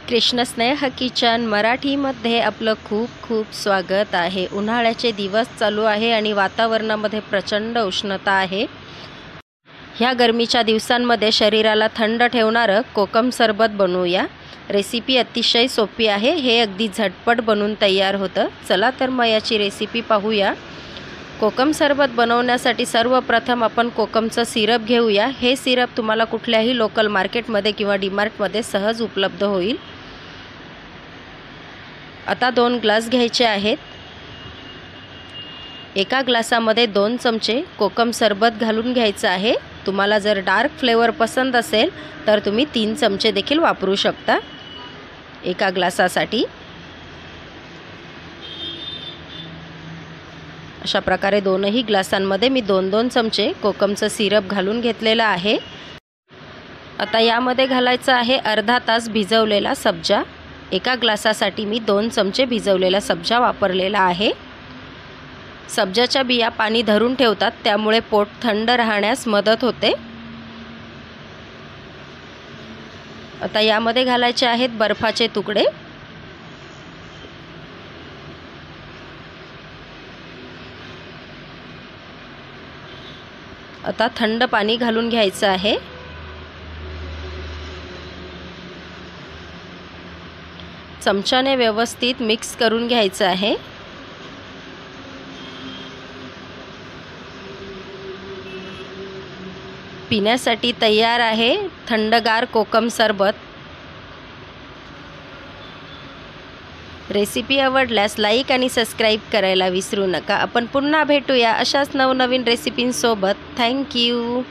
कृष्ण स्नेह किचन मराठीमध्ये आपलं खूप खूप स्वागत आहे। उन्हाळ्याचे दिवस चालू आहे आणि वातावरणामध्ये प्रचंड उष्णता आहे। ह्या गरमीच्या दिवसांमध्ये शरीराला थंड ठेवणारं कोकम सरबत बनवूया। रेसिपी अतिशय सोपी आहे, हे अगदी झटपट बनून तयार होतं। चला तर मग याची रेसिपी पाहूया। कोकम सरबत बनवण्यासाठी सर्वप्रथम आपण कोकमचं सिरप घेऊया। हे सिरप तुम्हाला कुठल्याही लोकल मार्केटमध्ये किंवा डीमार्टमध्ये सहज उपलब्ध होईल। आता 2 ग्लास घ्यायचे आहेत। एका ग्लासामध्ये 2 चमचे कोकम सरबत घालून घ्यायचं आहे। तुम्हाला जर डार्क फ्लेवर पसंत असेल तर तुम्ही 3 चमचे देखील वापरू शकता एका ग्लासासाठी। अशा प्रकारे दोनही ग्लासांमध्ये मी 2-2 चमचे कोकमचं सिरप घालून घेतलेला आहे। आता यामध्ये घालायचा आहे अर्धा तास भिजवलेला सब्जा। एका ग्लासासाठी मी 2 चमचे भिजवलेला सब्जा वापरलेला आहे। सब्जाच्या बिया पाणी धरून ठेवतात, त्यामुळे पोट थंड राहण्यास मदत होते। आता यामध्ये घालायचे आहेत बर्फाचे तुकडे। आता थंड पाणी घालून घ्यायचं आहे। चमच्याने व्यवस्थित मिक्स करून घ्यायचं आहे। पिण्यासाठी तयार आहे थंडगार कोकम सरबत। रेसिपी आवडल्यास लाईक आणि सबस्क्राईब करायला विसरू नका। आपण पुन्हा भेटूया अशाच नवनवीन रेसिपींसोबत। Thank you.